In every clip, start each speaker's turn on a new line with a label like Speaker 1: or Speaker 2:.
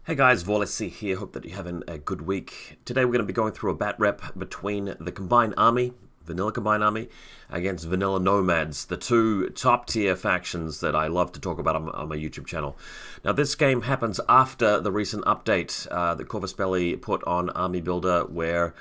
Speaker 1: Hey guys, VaulSC here. Hope that you're having a good week. Today we're going to be going through a bat rep between the Combined Army, Vanilla Combined Army, against Vanilla Nomads, the two top-tier factions that I love to talk about on my YouTube channel. Now this game happens after the recent update that Corvus Belli put on Army Builder, where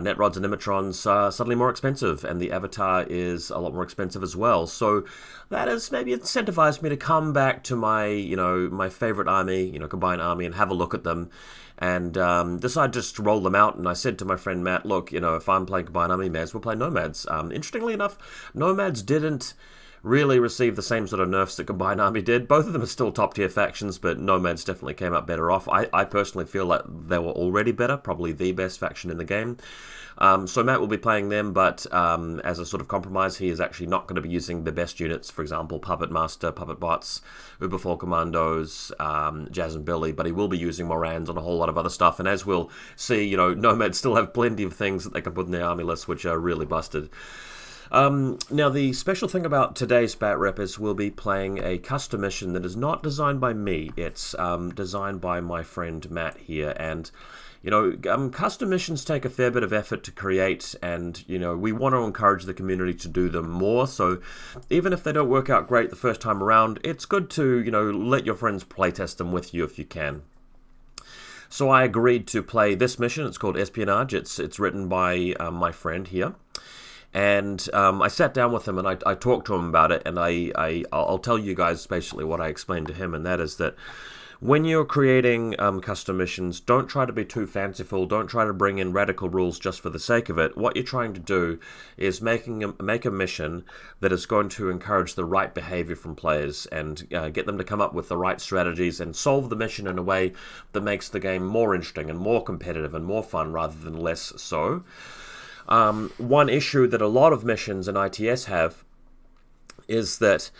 Speaker 1: net rods and Nimitrons are suddenly more expensive, and the avatar is a lot more expensive as well. So that has maybe incentivized me to come back to my, my favorite army, Combined Army, and have a look at them, and decided just to roll them out. And I said to my friend Matt, look, if I'm playing Combined Army, may as well play Nomads. Interestingly enough, Nomads didn't really receive the same sort of nerfs that Combined Army did. Both of them are still top-tier factions, but Nomads definitely came up better off. I personally feel like they were already better, probably the best faction in the game. So Matt will be playing them, but as a sort of compromise, he is actually not going to be using the best units, for example, Puppet Master, Puppet Bots, Uberfall Commandos, Jazz and Billy, but he will be using Morans and a whole lot of other stuff. And as we'll see, Nomads still have plenty of things that they can put in their army list, which are really busted. Now, the special thing about today's bat rep is we'll be playing a custom mission that is not designed by me. It's designed by my friend Matt here, and custom missions take a fair bit of effort to create, and we want to encourage the community to do them more. So even if they don't work out great the first time around, it's good to let your friends playtest them with you if you can. So I agreed to play this mission. It's called Espionage. It's written by my friend here. And I sat down with him and I talked to him about it, and I'll tell you guys basically what I explained to him, and that is that when you're creating custom missions, don't try to be too fanciful, don't try to bring in radical rules just for the sake of it. What you're trying to do is make a mission that is going to encourage the right behavior from players, and get them to come up with the right strategies and solve the mission in a way that makes the game more interesting and more competitive and more fun rather than less so. One issue that a lot of missions in ITS have is that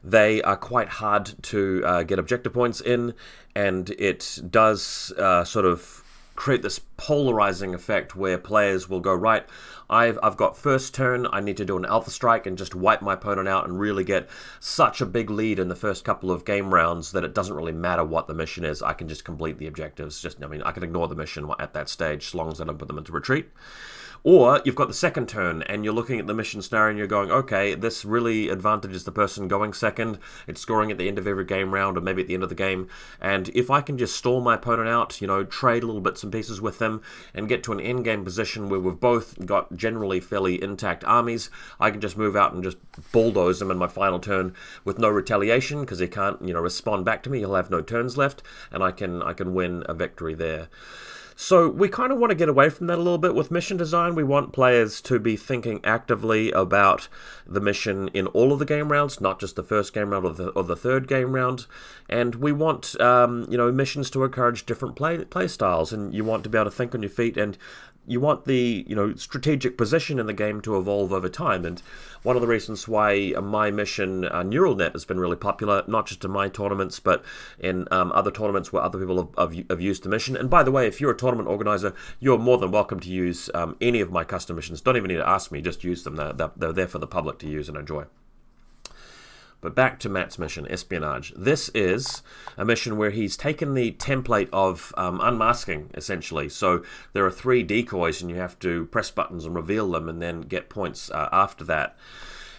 Speaker 1: they are quite hard to get objective points in, and it does sort of create this polarizing effect where players will go, right, I've got first turn, I need to do an alpha strike and just wipe my opponent out and really get such a big lead in the first couple of game rounds that it doesn't really matter what the mission is. I can just complete the objectives. I can ignore the mission at that stage as long as I don't put them into retreat. Or you've got the second turn and you're looking at the mission scenario and you're going, okay, this really advantages the person going second. It's scoring at the end of every game round or maybe at the end of the game. And if I can just stall my opponent out, trade little bits and pieces with them and get to an end game position where we've both got generally fairly intact armies, I can just move out and just bulldoze him in my final turn with no retaliation, because he can't, respond back to me. He'll have no turns left, and I can win a victory there. So we kind of want to get away from that a little bit with mission design. We want players to be thinking actively about the mission in all of the game rounds, not just the first game round or the third game round. And we want, missions to encourage different play styles, and you want to be able to think on your feet, and you want the strategic position in the game to evolve over time. And one of the reasons why my mission Neural Net has been really popular, not just in my tournaments but in other tournaments where other people have used the mission. And by the way, if you're a tournament organizer, you're more than welcome to use any of my custom missions. Don't even need to ask me, just use them. They're there for the public to use and enjoy. But back to Matt's mission, Espionage. This is a mission where he's taken the template of unmasking, essentially. So there are 3 decoys, and you have to press buttons and reveal them and then get points after that.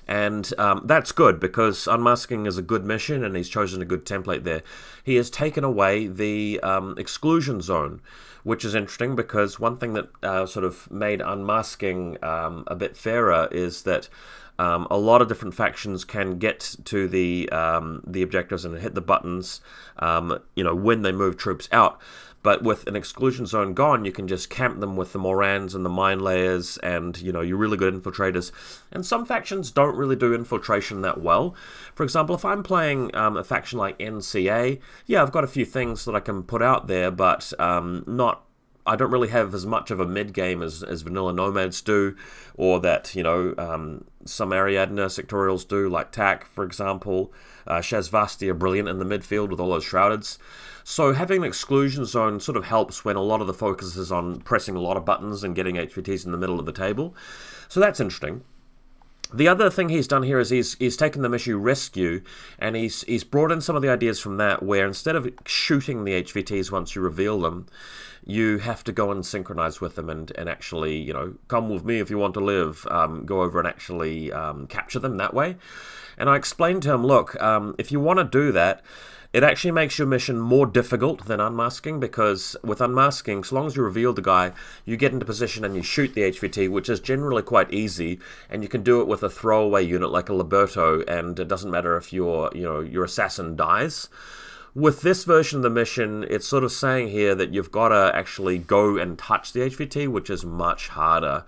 Speaker 1: And that's good, because unmasking is a good mission, and he's chosen a good template there. He has taken away the exclusion zone, which is interesting, because one thing that sort of made unmasking a bit fairer is that a lot of different factions can get to the objectives and hit the buttons, when they move troops out. But with an exclusion zone gone, you can just camp them with the Morans and the mine layers, and you're really good infiltrators. And some factions don't really do infiltration that well. For example, if I'm playing a faction like NCA, yeah, I've got a few things that I can put out there, but I don't really have as much of a mid-game as Vanilla Nomads do, or that, some Ariadne sectorials do, like TAC, for example. Shazvasti are brilliant in the midfield with all those Shroudeds. So having an exclusion zone sort of helps when a lot of the focus is on pressing a lot of buttons and getting HVTs in the middle of the table. So that's interesting. The other thing he's done here is he's taken the mission Rescue, and he's brought in some of the ideas from that, where instead of shooting the HVTs once you reveal them, you have to go and synchronize with them and actually, you know, come with me if you want to live, go over and actually capture them that way. And I explained to him, look, if you want to do that, it actually makes your mission more difficult than unmasking, because with unmasking, so long as you reveal the guy, you get into position and you shoot the HVT, which is generally quite easy, and you can do it with a throwaway unit like a Liberto, and it doesn't matter if your assassin dies. With this version of the mission, it's sort of saying here that you've got to actually go and touch the HVT, which is much harder,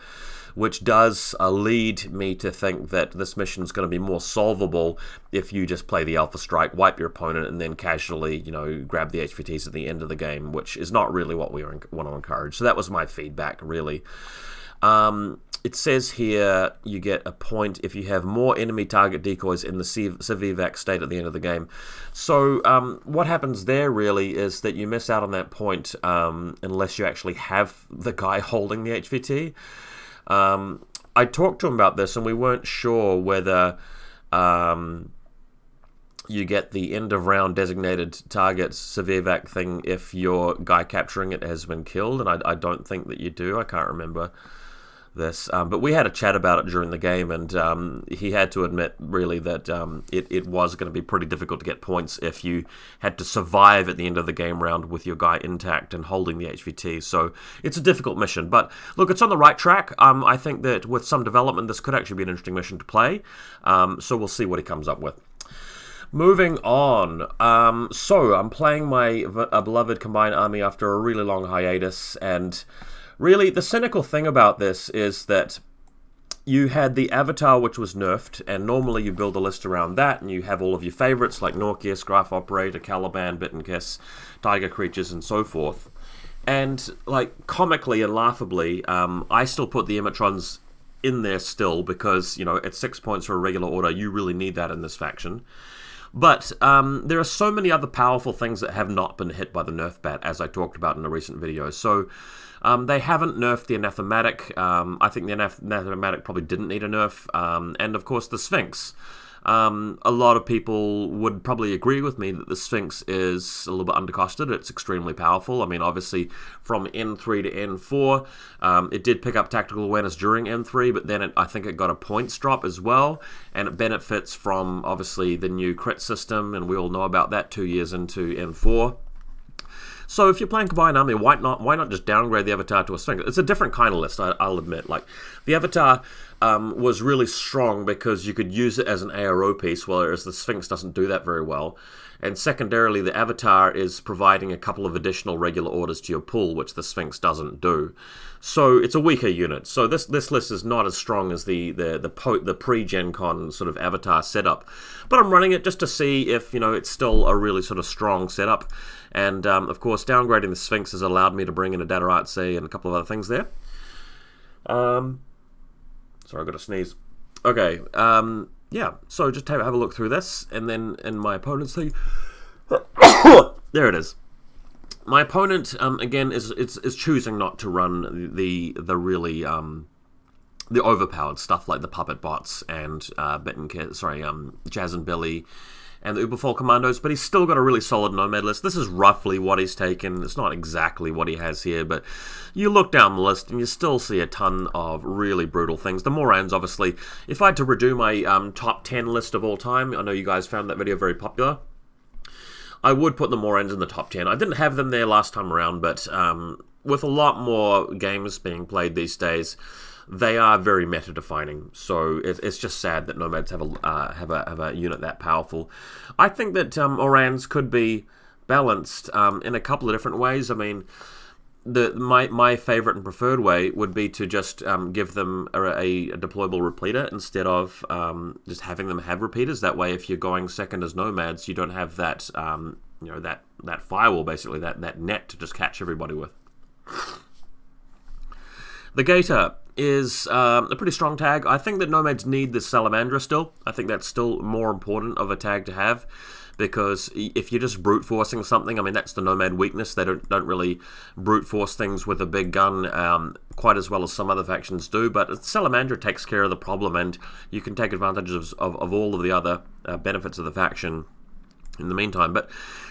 Speaker 1: which does lead me to think that this mission is going to be more solvable if you just play the Alpha Strike, wipe your opponent, and then casually, you know, grab the HVTs at the end of the game, which is not really what we want to encourage. So that was my feedback, really. It says here you get a point if you have more enemy target decoys in the civ-evac state at the end of the game. So what happens there really is that you miss out on that point unless you actually have the guy holding the HVT. I talked to him about this, and we weren't sure whether you get the end of round designated target civ-evac thing if your guy capturing it has been killed, and I don't think that you do. I can't remember this, but we had a chat about it during the game, and he had to admit really that it was going to be pretty difficult to get points if you had to survive at the end of the game round with your guy intact and holding the HVT. So it's a difficult mission, but look, it's on the right track. I think that with some development, this could actually be an interesting mission to play, so we'll see what he comes up with. Moving on, so I'm playing my beloved Combined Army after a really long hiatus, and really, the cynical thing about this is that you had the Avatar, which was nerfed, and normally you build a list around that, and you have all of your favorites like Norkius, Graph Operator, Caliban, Bit and Kiss, Tiger Creatures, and so forth. And, like, comically and laughably, I still put the Emitrons in there still, because, you know, at 6 points for a regular order, you really need that in this faction. But there are so many other powerful things that have not been hit by the nerf bat, as I talked about in a recent video. So they haven't nerfed the Anathematic. I think the Anathematic probably didn't need a nerf. And of course the Sphinx. A lot of people would probably agree with me that the Sphinx is a little bit undercosted. It's extremely powerful. I mean, obviously, from N3 to N4, it did pick up tactical awareness during N3, but then I think it got a points drop as well, and it benefits from, obviously, the new crit system, and we all know about that 2 years into N4. So if you're playing Combined Army, why not just downgrade the Avatar to a Sphinx? It's a different kind of list, I'll admit. Like, the Avatar was really strong because you could use it as an ARO piece, whereas the Sphinx doesn't do that very well. And secondarily, the Avatar is providing a couple of additional regular orders to your pool, which the Sphinx doesn't do. So it's a weaker unit. So this list is not as strong as the pre-Gen Con sort of Avatar setup. But I'm running it just to see if, you know, it's still a really sort of strong setup. And, of course, downgrading the Sphinx has allowed me to bring in a Datarazzi and a couple of other things there. Sorry, I've got to sneeze. Okay, yeah, so just have a look through this, and then in my opponent's thing... there it is. My opponent, again, is choosing not to run the really... the overpowered stuff like the Puppet Bots and Jazz and Billy and the Uberfall Commandos, but he's still got a really solid Nomad list. This is roughly what he's taken. It's not exactly what he has here, but you look down the list and you still see a ton of really brutal things. The Morans, obviously. If I had to redo my top 10 list of all time, I know you guys found that video very popular, I would put the Morans in the top 10. I didn't have them there last time around, but with a lot more games being played these days, they are very meta-defining, so it's just sad that Nomads have a unit that powerful. I think that Orans could be balanced in a couple of different ways. I mean, my favorite and preferred way would be to just give them a deployable repeater instead of just having them have repeaters. That way, if you're going second as Nomads, you don't have that you know, that firewall, basically, that net to just catch everybody with. The Gator is a pretty strong tag. I think that Nomads need the Salamandra still. I think that's still more important of a tag to have, because if you're just brute forcing something, I mean, that's the Nomad weakness. They don't really brute force things with a big gun quite as well as some other factions do, but Salamandra takes care of the problem, and you can take advantage of all of the other benefits of the faction in the meantime. But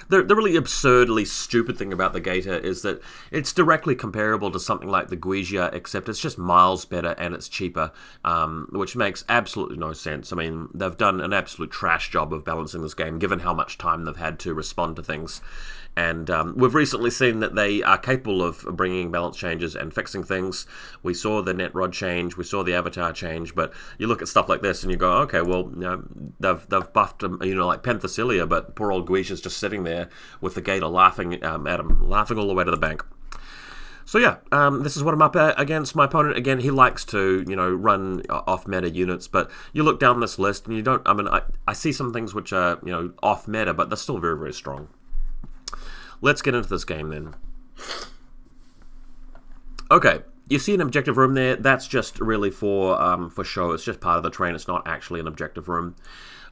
Speaker 1: the really absurdly stupid thing about the Gator is that it's directly comparable to something like the Guizia, except it's just miles better and it's cheaper, which makes absolutely no sense. I mean, they've done an absolute trash job of balancing this game, given how much time they've had to respond to things. And we've recently seen that they are capable of bringing balance changes and fixing things. We saw the net rod change, we saw the avatar change, but you look at stuff like this and you go, okay, well, you know, they've buffed them, you know, like Penthesilea, but poor old Guisha's just sitting there with the Gator laughing at him, laughing all the way to the bank. So yeah, this is what I'm up against. My opponent, again, he likes to, you know, run off-meta units, but you look down this list and you don't, I mean, I see some things which are, you know, off-meta, but they're still very, very strong. Let's get into this game then. Okay, you see an objective room there. That's just really for show. It's just part of the train. It's not actually an objective room.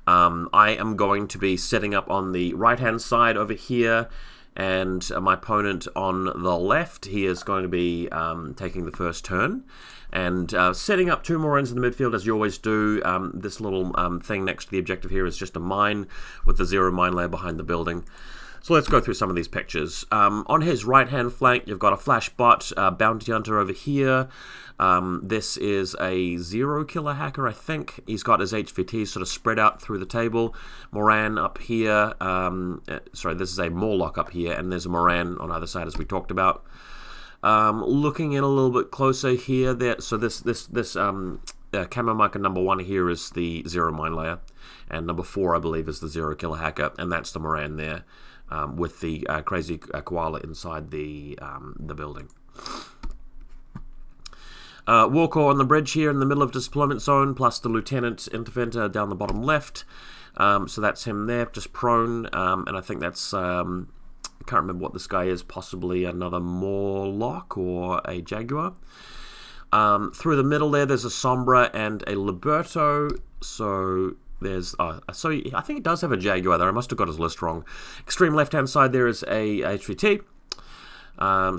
Speaker 1: I am going to be setting up on the right-hand side over here, and my opponent on the left, he is going to be taking the first turn. And setting up two more ends in the midfield, as you always do. This little thing next to the objective here is just a mine with the 0 mine layer behind the building. So let's go through some of these pictures. On his right-hand flank, you've got a flash bot, bounty hunter over here. This is a 0 killer hacker, I think. He's got his HVT sort of spread out through the table. Moran up here. Sorry, this is a Morlock up here, and there's a Moran on either side, as we talked about. Looking in a little bit closer here, so this camo marker number 1 here is the 0 mine layer, and number 4, I believe, is the 0 killer hacker, and that's the Moran there. With the crazy koala inside the building. Warcore on the bridge here in the middle of deployment zone, plus the Lieutenant Interventor down the bottom left. So that's him there, just prone, and I think that's, I can't remember what this guy is, possibly another Morlock or a Jaguar. Through the middle there's a Sombra and a Liberto, so there's, so I think it does have a Jaguar there. I must have got his list wrong. Extreme left-hand side there is a HVT.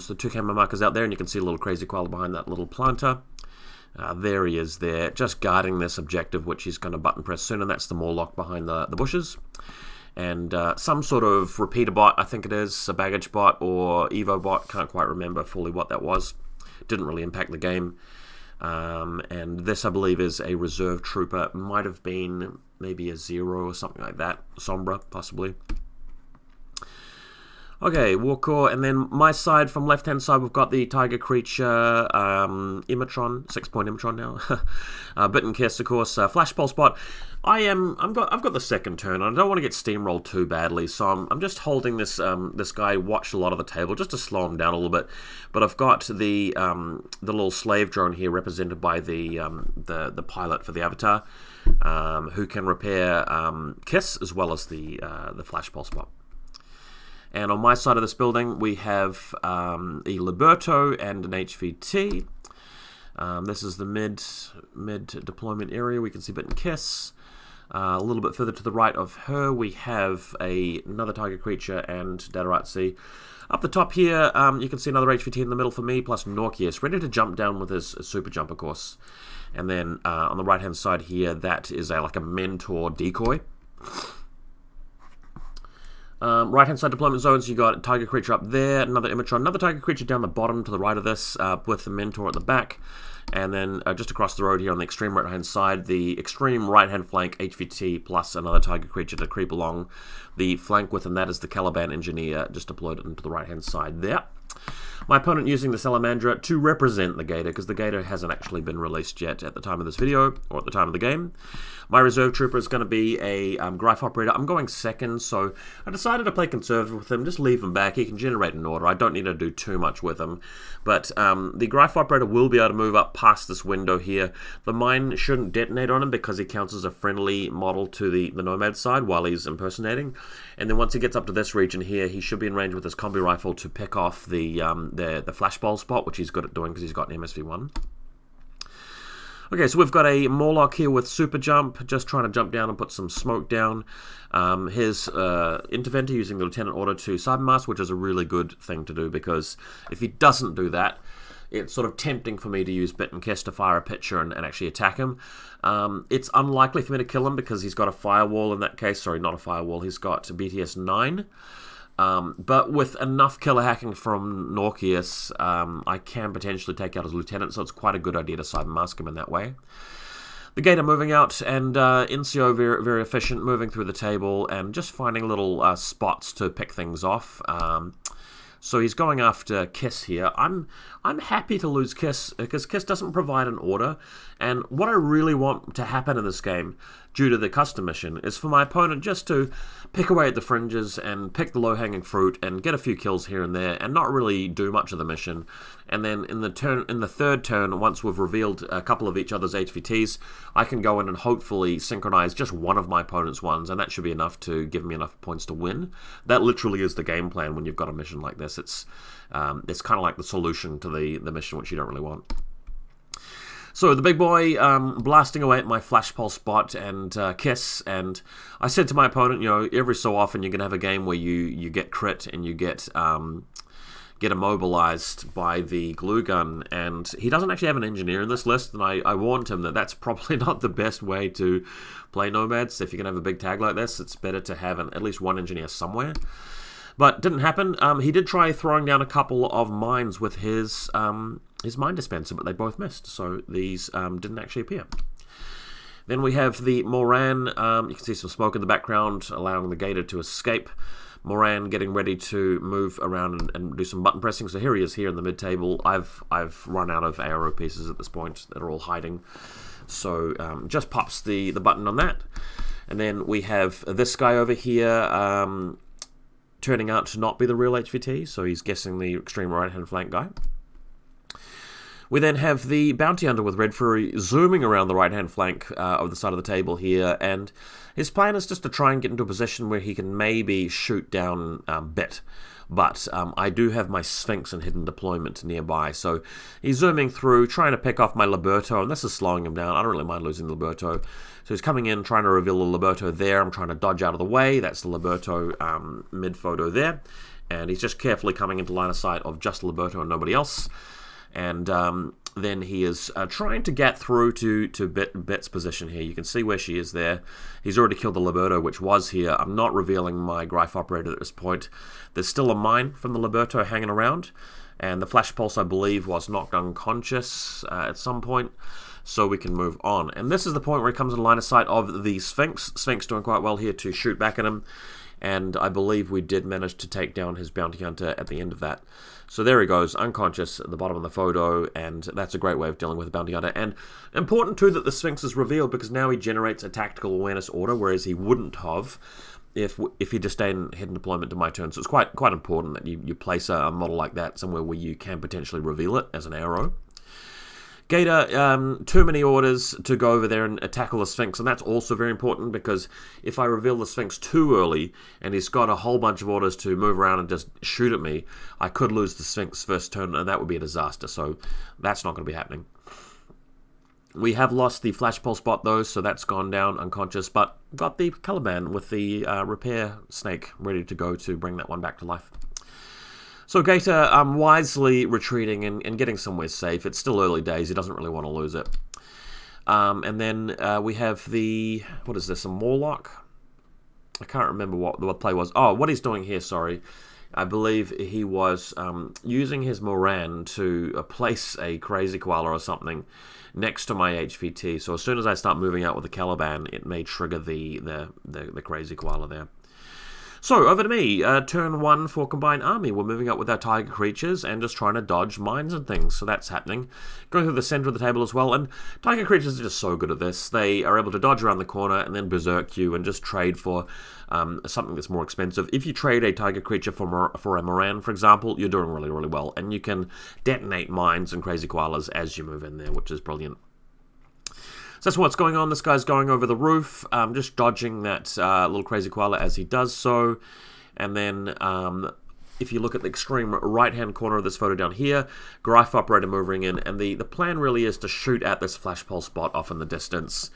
Speaker 1: So 2 camera markers out there, and you can see a little crazy koala behind that little planter. There he is there, just guarding this objective, which he's going to button press soon, and that's the Morlock behind the bushes. And some sort of repeater bot, I think it is, a baggage bot or Evo bot, can't quite remember fully what that was. Didn't really impact the game. And this, I believe, is a reserve trooper. Might have been maybe a 0 or something like that. Sombra, possibly. Okay, Warcore, and then my side, from left-hand side, we've got the Tiger Creature, Imatron, 6-point Imatron now. Bitten Kiss, of course, Flash Pulse Bot. I've got the second turn, and I don't want to get steamrolled too badly, so I'm just holding this this guy watched a lot of the table just to slow him down a little bit. But I've got the little slave drone here, represented by the pilot for the Avatar, who can repair Kiss as well as the Flash Pulse Bot. And on my side of this building, we have a Liberto and an HVT. This is the mid deployment area. We can see Bitten Kiss. A little bit further to the right of her, we have another Tiger Creature and Datarazzi. Up the top here, you can see another HVT in the middle for me, plus Norkius, ready to jump down with his super jump, of course. And then on the right-hand side here, that is like a Mentor decoy. Right-hand side deployment zones, you got Tiger Creature up there, another Imatron, another Tiger Creature down the bottom to the right of this, with the Mentor at the back. And then just across the road here on the extreme right-hand side, the extreme right-hand flank HVT plus another Tiger Creature to creep along the flank with, and that is the Caliban Engineer, just deployed into the right-hand side there. My opponent using the Salamandra to represent the Gator, because the Gator hasn't actually been released yet at the time of this video, or at the time of the game. My reserve trooper is going to be a Greif Operator. I'm going second, so I decided to play conservative with him, just leave him back. He can generate an order. I don't need to do too much with him. But the Greif Operator will be able to move up past this window here. The mine shouldn't detonate on him because he counts as a friendly model to the Nomad side while he's impersonating. And then once he gets up to this region here, he should be in range with his combi rifle to pick off the flashball spot, which he's good at doing because he's got an MSV1. Okay, so we've got a Morlock here with super jump, just trying to jump down and put some smoke down. His interventor using the Lieutenant Order to Cybermask, which is a really good thing to do, because if he doesn't do that, it's sort of tempting for me to use Bit and Kiss to fire a picture and actually attack him. It's unlikely for me to kill him because he's got a firewall in that case. Sorry, not a firewall. He's got BTS 9. But with enough killer hacking from Norkius, I can potentially take out his lieutenant, so it's quite a good idea to cybermask him in that way. The Gator moving out, and NCO very, very efficient, moving through the table and just finding little spots to pick things off. So he's going after Kiss here. I'm happy to lose Kiss, because Kiss doesn't provide an order, and what I really want to happen in this game, due to the custom mission, is for my opponent just to pick away at the fringes and pick the low-hanging fruit and get a few kills here and there and not really do much of the mission. And then in the third turn, once we've revealed a couple of each other's HVTs, I can go in and hopefully synchronize just one of my opponent's ones, and that should be enough to give me enough points to win. That literally is the game plan when you've got a mission like this. It's kind of like the solution to the mission, which you don't really want. So the big boy blasting away at my flash pulse bot and Kiss, and I said to my opponent, you know, every so often you're gonna have a game where you get crit and you get immobilized by the glue gun, and he doesn't actually have an engineer in this list, and I warned him that that's probably not the best way to play Nomads. If you're gonna have a big tag like this, it's better to have at least one engineer somewhere. But didn't happen. He did try throwing down a couple of mines with his mine dispenser, but they both missed, so these didn't actually appear. Then we have the Moran. You can see some smoke in the background, allowing the Gator to escape. Moran getting ready to move around and do some button pressing. So here he is here in the mid-table. I've run out of ARO pieces at this point. They're all hiding. So just pops the button on that. And then we have this guy over here turning out to not be the real HVT, so he's guessing the extreme right-hand flank guy. We then have the Bounty Hunter with Red Fury zooming around the right-hand flank of the side of the table here, and his plan is just to try and get into a position where he can maybe shoot down Bit. But I do have my Sphinx and hidden deployment nearby, so he's zooming through, trying to pick off my Liberto, and this is slowing him down. I don't really mind losing the Liberto. So he's coming in, trying to reveal the Liberto there. I'm trying to dodge out of the way. That's the Liberto mid-photo there. And he's just carefully coming into line of sight of just Liberto and nobody else. And then he is trying to get through to Bit's position here. You can see where she is there. He's already killed the Liberto, which was here. I'm not revealing my Greif operator at this point. There's still a mine from the Liberto hanging around. And the Flash Pulse, I believe, was knocked unconscious at some point. So we can move on. And this is the point where he comes in line of sight of the Sphinx. Sphinx doing quite well here to shoot back at him. And I believe we did manage to take down his Bounty Hunter at the end of that. So there he goes, unconscious at the bottom of the photo, and that's a great way of dealing with a Bounty Hunter. And important too that the Sphinx is revealed, because now he generates a tactical awareness order, whereas he wouldn't have if he just stayed in hidden deployment to my turn. So it's quite important that you place a model like that somewhere where you can potentially reveal it as an arrow. Gator, too many orders to go over there and tackle the Sphinx, and that's also very important, because if I reveal the Sphinx too early and he's got a whole bunch of orders to move around and just shoot at me, I could lose the Sphinx first turn, and that would be a disaster, so that's not going to be happening. We have lost the Flash Pulse bot though, so that's gone down unconscious, but got the Caliban with the repair snake ready to go to bring that one back to life. So Gator wisely retreating and getting somewhere safe. It's still early days. He doesn't really want to lose it. And then we have the... What is this? A Morlock? I can't remember what the play was. Oh, what he's doing here, sorry. I believe he was using his Moran to place a Crazy Koala or something next to my HVT. So as soon as I start moving out with the Caliban, it may trigger the Crazy Koala there. So, over to me. Turn 1 for Combined Army. We're moving up with our Tiger Creatures and just trying to dodge mines and things. So that's happening. Going through the center of the table as well. And Tiger Creatures are just so good at this. They are able to dodge around the corner and then berserk you and just trade for something that's more expensive. If you trade a Tiger Creature for a Moran, for example, you're doing really, really well. And you can detonate mines and Crazy Koalas as you move in there, which is brilliant. So that's what's going on. This guy's going over the roof, just dodging that little Crazy Koala as he does so. And then if you look at the extreme right-hand corner of this photo down here, Greif operator moving in, and the plan really is to shoot at this flashpole spot off in the distance,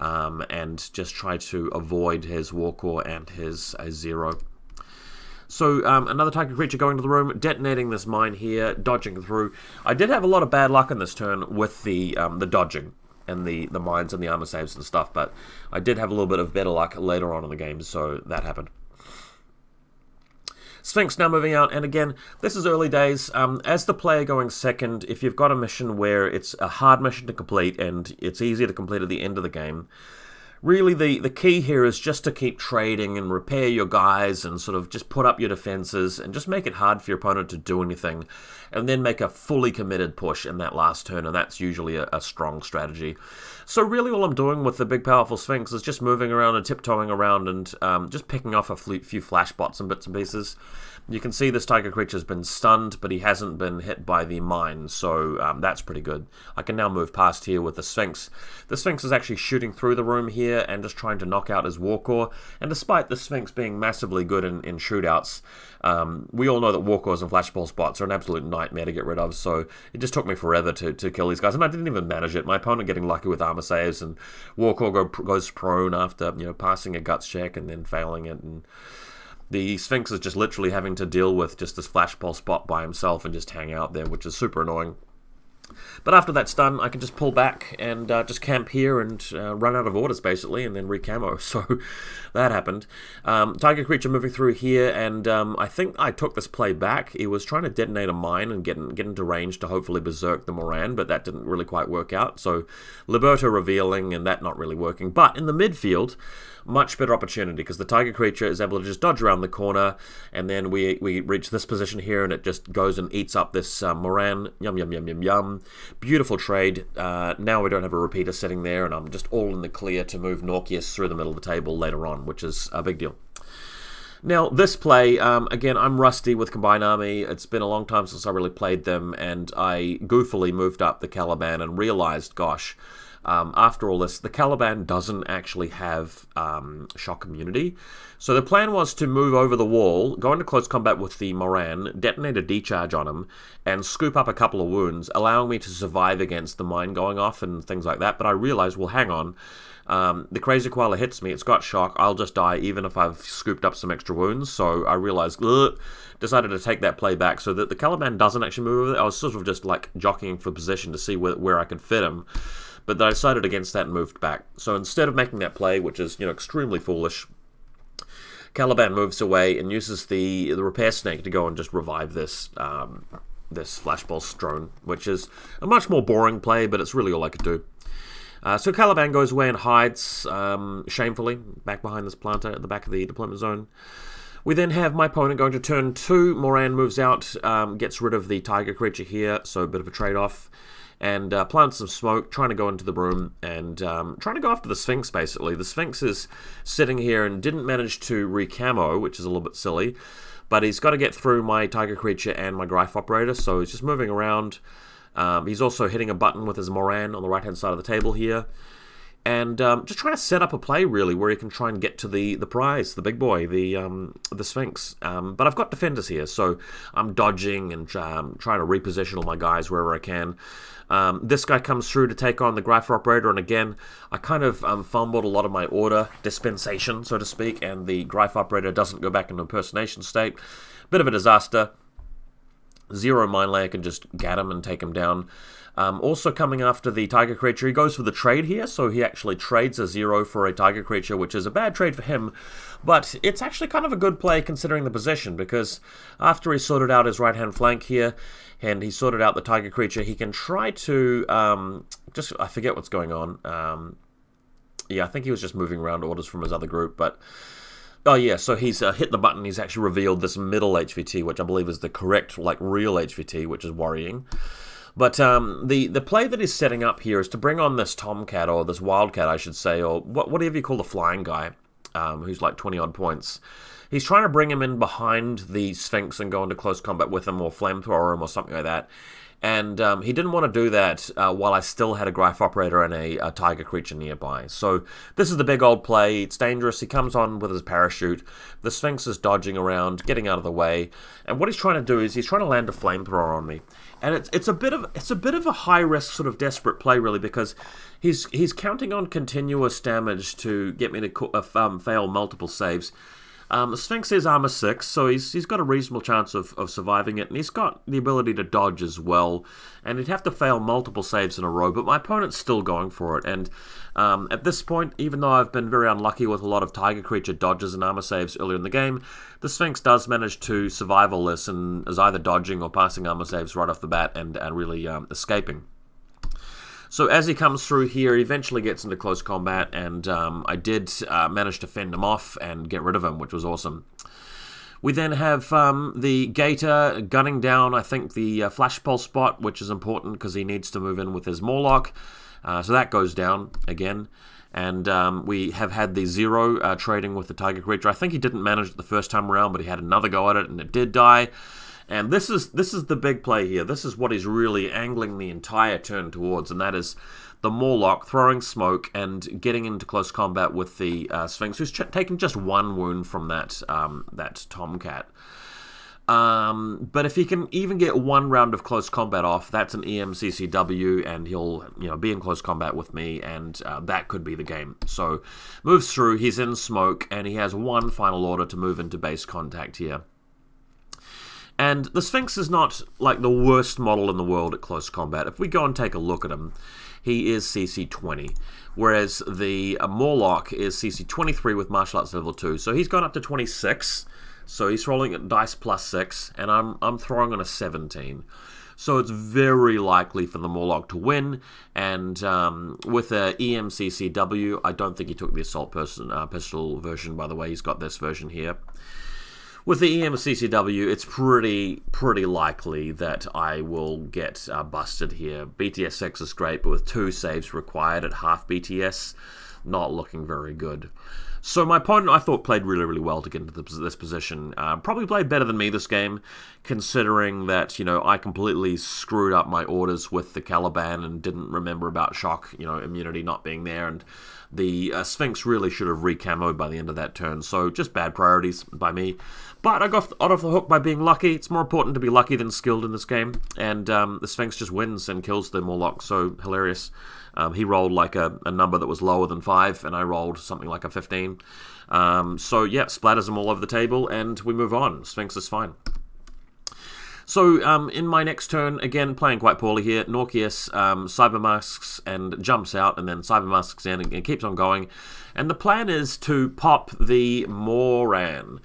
Speaker 1: and just try to avoid his Warcore and his Zero. So another Tiger Creature going to the room, detonating this mine here, dodging through. I did have a lot of bad luck in this turn with the dodging and the mines and the armor saves and stuff, but I did have a little bit of better luck later on in the game, so that happened. Sphinx now moving out, and again, this is early days. As the player going second, if you've got a mission where it's a hard mission to complete and it's easier to complete at the end of the game, really, the key here is just to keep trading and repair your guys and sort of just put up your defenses and just make it hard for your opponent to do anything, and then make a fully committed push in that last turn, and that's usually a strong strategy. So really all I'm doing with the big powerful Sphinx is just moving around and tiptoeing around and just picking off a few flash bots and bits and pieces. You can see this Tiger Creature's been stunned, but he hasn't been hit by the mine, so that's pretty good. I can now move past here with the Sphinx. The Sphinx is actually shooting through the room here and just trying to knock out his Warcore, and despite the Sphinx being massively good in shootouts, we all know that Warcores and flashball spots are an absolute nightmare to get rid of, so it just took me forever to kill these guys, and I didn't even manage it. My opponent getting lucky with armor saves, and Warcore goes prone after, you know, passing a guts check and then failing it, and the Sphinx is just literally having to deal with just this flashball spot by himself and just hang out there, which is super annoying. But after that's done, I can just pull back and just camp here and run out of orders, basically, and then recamo. So that happened. Tiger Creature moving through here, and I think I took this play back. He was trying to detonate a mine and get into range to hopefully berserk the Moran, but that didn't really quite work out. So Liberto revealing, and that not really working. But in the midfield, much better opportunity, because the Tiger Creature is able to just dodge around the corner, and then we reach this position here, and it just goes and eats up this Moran. Yum, yum, yum, yum, yum. Beautiful trade. Now we don't have a repeater sitting there, and I'm just all in the clear to move Norkius through the middle of the table later on, which is a big deal. Now, this play, again, I'm rusty with Combined Army. It's been a long time since I really played them, and I goofily moved up the Caliban and realized, gosh, after all this, the Caliban doesn't actually have shock immunity. So the plan was to move over the wall, go into close combat with the Moran, detonate a decharge on him, and scoop up a couple of wounds, allowing me to survive against the mine going off and things like that. But I realized, well, hang on, the Crazy Koala hits me, it's got shock, I'll just die even if I've scooped up some extra wounds. So I realized, decided to take that play back so that the Caliban doesn't actually move over there. I was sort of just like jockeying for position to see where I could fit him. But I decided against that and moved back. So instead of making that play, which is, you know, extremely foolish, Caliban moves away and uses the repair snake to go and just revive this this flashball drone, which is a much more boring play, but it's really all I could do. So Caliban goes away and hides shamefully back behind this planter at the back of the deployment zone. We then have my opponent going to turn 2. Moran moves out, gets rid of the Tiger Creature here, so a bit of a trade-off. And plants some smoke, trying to go into the room, and trying to go after the Sphinx, basically. The Sphinx is sitting here and didn't manage to recamo, which is a little bit silly. But he's got to get through my Tiger Creature and my Greif Operator, so he's just moving around. He's also hitting a button with his Moran on the right-hand side of the table here. And just trying to set up a play, really, where he can try and get to the prize, the big boy, the Sphinx. But I've got defenders here, so I'm dodging and trying to reposition all my guys wherever I can. This guy comes through to take on the Greif Operator, and again, I kind of fumbled a lot of my order dispensation, so to speak, and the Greif Operator doesn't go back into impersonation state. Bit of a disaster. Zero Mine Layer can just get him and take him down. Also coming after the Tiger Creature, he goes for the trade here, so he actually trades a 0 for a Tiger Creature, which is a bad trade for him, but it's actually kind of a good play considering the position, because after he sorted out his right-hand flank here, and he sorted out the Tiger Creature, he can try to, I forget what's going on. Yeah, I think he was just moving around orders from his other group, but oh yeah, so he's hit the button, he's actually revealed this middle HVT, which I believe is the correct, like, real HVT, which is worrying. But the play that he's setting up here is to bring on this Tomcat, or this Wildcat, I should say, or whatever you call the flying guy, who's like 20-odd points. He's trying to bring him in behind the Sphinx and go into close combat with him, or flamethrower him, or something like that. And he didn't want to do that while I still had a Gryph Operator and a Tiger Creature nearby. So this is the big old play. It's dangerous. He comes on with his parachute. The Sphinx is dodging around, getting out of the way. And what he's trying to do is he's trying to land a flamethrower on me. And it's a bit of a high risk, sort of desperate play, really, because he's counting on continuous damage to get me to fail multiple saves. The Sphinx is armor 6, so he's got a reasonable chance of surviving it, and he's got the ability to dodge as well, and he'd have to fail multiple saves in a row, but my opponent's still going for it, and at this point, even though I've been very unlucky with a lot of Tiger Creature dodges and armor saves earlier in the game, the Sphinx does manage to survive all this, and is either dodging or passing armor saves right off the bat, and really escaping. So as he comes through here, he eventually gets into close combat, and I did manage to fend him off and get rid of him, which was awesome. We then have the Gator gunning down, I think, the Flash Pulse spot, which is important because he needs to move in with his Morlock. So that goes down again. And we have had the Zero trading with the Tiger Creature. I think he didn't manage it the first time around, but he had another go at it, and it did die. And this is the big play here. This is what he's really angling the entire turn towards, and that is the Morlock throwing smoke and getting into close combat with the Sphinx, who's taken just one wound from that that Tomcat. But if he can even get one round of close combat off, that's an EMCCW, and he'll be in close combat with me, and that could be the game. So moves through, he's in smoke, and he has one final order to move into base contact here. And the Sphinx is not like the worst model in the world at close combat. If we go and take a look at him, he is CC 20, whereas the Morlock is CC 23 with Martial Arts level 2. So he's gone up to 26, so he's rolling at dice plus 6, and I'm throwing on a 17. So it's very likely for the Morlock to win, and with a EMCCW, I don't think he took the Assault Pistol version, by the way. He's got this version here. With the EMCCW, it's pretty likely that I will get busted here. BTS 6 is great, but with 2 saves required at half BTS, not looking very good. So my opponent, I thought, played really well to get into this position. Probably played better than me this game, considering that, I completely screwed up my orders with the Caliban and didn't remember about shock, immunity not being there, and the Sphinx really should have re-camoed by the end of that turn. So just bad priorities by me. But I got out of the hook by being lucky. It's more important to be lucky than skilled in this game. And the Sphinx just wins and kills the Morlock. So hilarious. He rolled like a number that was lower than 5, and I rolled something like a 15. So yeah, splatters them all over the table, and we move on. Sphinx is fine. So in my next turn, again, playing quite poorly here, Norkius cybermasks and jumps out, and then cybermasks in and keeps on going. And the plan is to pop the Moran.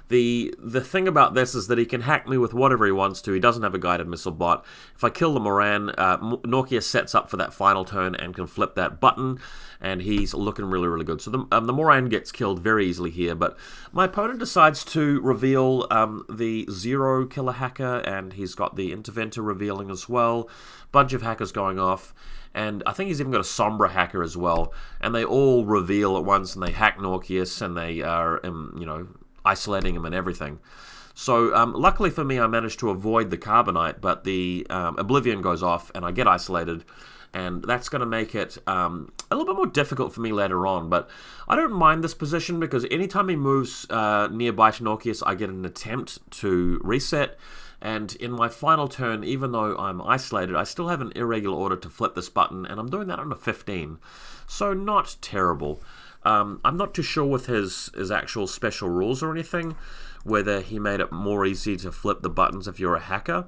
Speaker 1: The thing about this is that he can hack me with whatever he wants to. He doesn't have a guided missile bot. If I kill the Moran, Norkius sets up for that final turn and can flip that button, and he's looking really good. So the Moran gets killed very easily here, but my opponent decides to reveal the Zero Killer Hacker, and he's got the Interventor revealing as well. Bunch of hackers going off. And I think he's even got a Sombra hacker as well. And they all reveal at once, and they hack Norkius, and they are, isolating him and everything. So luckily for me, I managed to avoid the Carbonite, but the Oblivion goes off and I get isolated, and that's going to make it a little bit more difficult for me later on. But I don't mind this position, because anytime he moves nearby to Norkius, I get an attempt to reset. And in my final turn, even though I'm isolated, I still have an irregular order to flip this button, and I'm doing that on a 15. So not terrible. I'm not too sure with his actual special rules or anything, whether he made it more easy to flip the buttons if you're a hacker.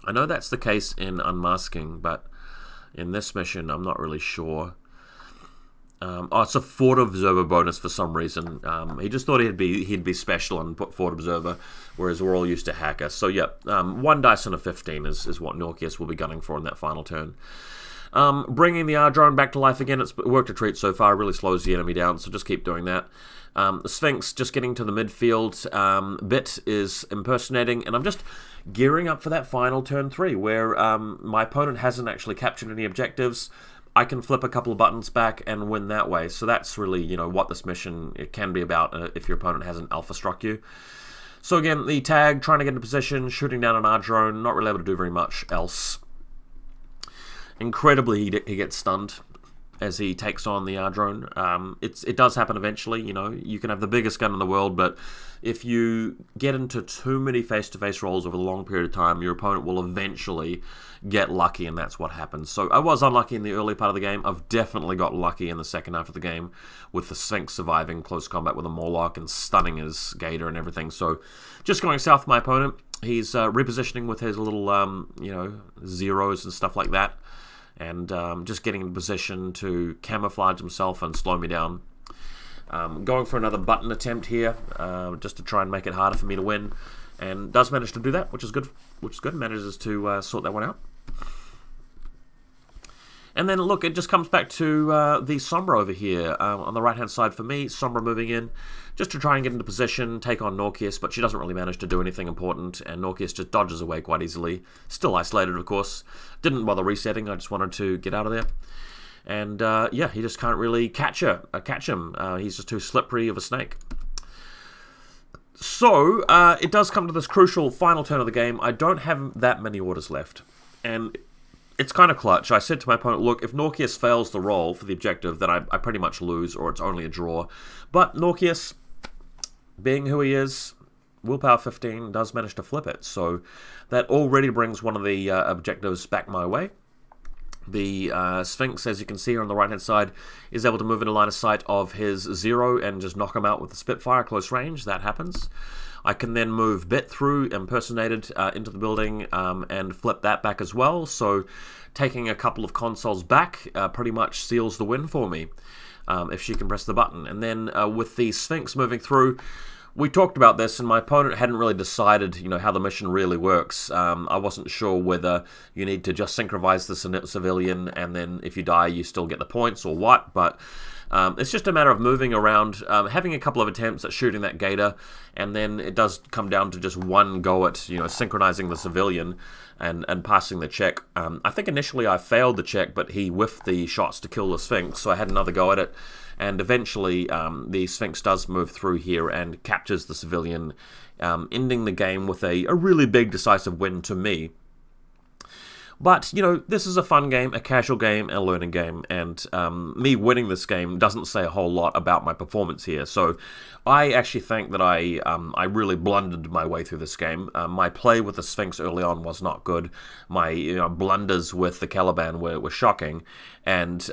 Speaker 1: I know that's the case in Unmasking, but in this mission, I'm not really sure. Oh, it's a Fort Observer bonus for some reason. He just thought he'd be special and put Fort Observer, whereas we're all used to hacker. So yeah, 1 dice on a 15 is what Norkius will be gunning for in that final turn. Bringing the R-Drone back to life again, it's worked a treat so far, really slows the enemy down, so just keep doing that. The Sphinx just getting to the midfield, Bit is impersonating, and I'm just gearing up for that final turn 3, where my opponent hasn't actually captured any objectives. I can flip a couple of buttons back and win that way. So that's really, you know, what this mission it can be about if your opponent hasn't alpha struck you. So again, the tag, trying to get into position, shooting down an R drone, not really able to do very much else. Incredibly, he gets stunned as he takes on the R drone. It does happen eventually, you know. You can have the biggest gun in the world, but if you get into too many face-to-face rolls over a long period of time, your opponent will eventually get lucky, and that's what happens. So I was unlucky in the early part of the game. I've definitely got lucky in the second half of the game with the Sphinx surviving close combat with a Morlock and stunning his Gator and everything. So just going south for my opponent. He's repositioning with his little, you know, zeros and stuff like that. And just getting in position to camouflage himself and slow me down. Going for another button attempt here, just to try and make it harder for me to win, and does manage to do that, which is good. Manages to sort that one out. And then look, it just comes back to the Sombra over here on the right hand side for me. Sombra moving in just to try and get into position, take on Norkius, but she doesn't really manage to do anything important, and Norkius just dodges away quite easily. Still isolated, of course. Didn't bother resetting, I just wanted to get out of there. And yeah, he just can't really catch him. He's just too slippery of a snake. So, it does come to this crucial final turn of the game. I don't have that many orders left. And it's kind of clutch. I said to my opponent, look, if Norkius fails the roll for the objective, then I pretty much lose, or it's only a draw. But Norkius, being who he is, willpower 15, does manage to flip it. So that already brings one of the objectives back my way. The Sphinx, as you can see here on the right-hand side, is able to move into line of sight of his Zero and just knock him out with the Spitfire close range. That happens. I can then move Bit through, impersonated, into the building and flip that back as well. So taking a couple of consoles back pretty much seals the win for me if she can press the button. And then with the Sphinx moving through, we talked about this, and my opponent hadn't really decided, you know, how the mission really works. I wasn't sure whether you need to just synchronize the civilian, and then if you die, you still get the points, or what. But it's just a matter of moving around, having a couple of attempts at shooting that Gator, and then it does come down to just one go at, you know, synchronizing the civilian and passing the check. I think initially I failed the check, but he whiffed the shots to kill the Sphinx, so I had another go at it. And eventually, the Sphinx does move through here and captures the civilian, ending the game with a really big, decisive win to me. But, you know, this is a fun game, a casual game, a learning game, and me winning this game doesn't say a whole lot about my performance here. So I actually think that I really blundered my way through this game. My play with the Sphinx early on was not good. My blunders with the Caliban were shocking. And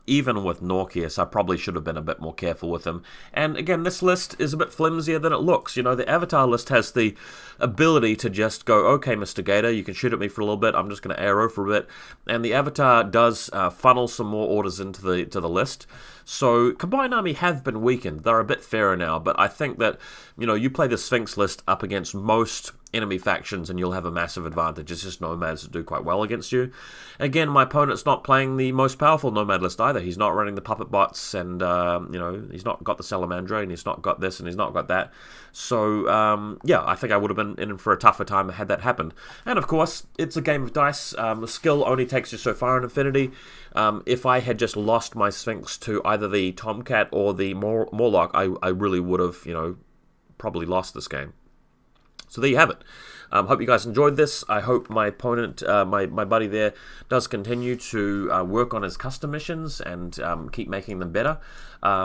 Speaker 1: even with Norkius, I probably should have been a bit more careful with him. And again, this list is a bit flimsier than it looks. You know, the Avatar list has the ability to just go, okay, Mr. Gator, you can shoot at me for a little bit. I'm just going to arrow for a bit. And the Avatar does funnel some more orders into the list. So Combined Army have been weakened. They're a bit fairer now, but I think that, you know, you play the Sphinx list up against most enemy factions and you'll have a massive advantage. It's just Nomads that do quite well against you. Again, my opponent's not playing the most powerful Nomad list either. He's not running the puppet bots, and you know, he's not got the Salamandra, and he's not got this, and he's not got that. So yeah, I think I would have been in for a tougher time had that happened. And of course, it's a game of dice. The skill only takes you so far in Infinity. If I had just lost my Sphinx to either the Tomcat or the Morlock, I really would have, you know, probably lost this game. So there you have it. Hope you guys enjoyed this. I hope my opponent, my buddy there, does continue to work on his custom missions and keep making them better.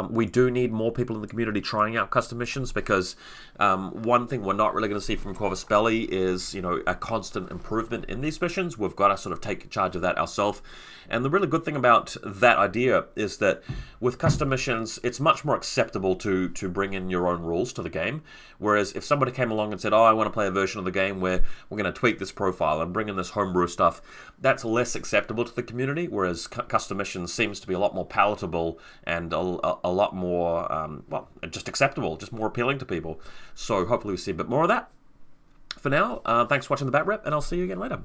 Speaker 1: We do need more people in the community trying out custom missions, because one thing we're not really going to see from Corvus Belli is, you know, a constant improvement in these missions. We've got to sort of take charge of that ourselves. And the really good thing about that idea is that with custom missions, it's much more acceptable to bring in your own rules to the game. Whereas if somebody came along and said, oh, I want to play a version of the game where we're going to tweak this profile and bring in this homebrew stuff, that's less acceptable to the community, whereas custom missions seems to be a lot more palatable and a lot more, well, just acceptable, just more appealing to people. So hopefully we see a bit more of that. For now, thanks for watching the Bat Rep, and I'll see you again later.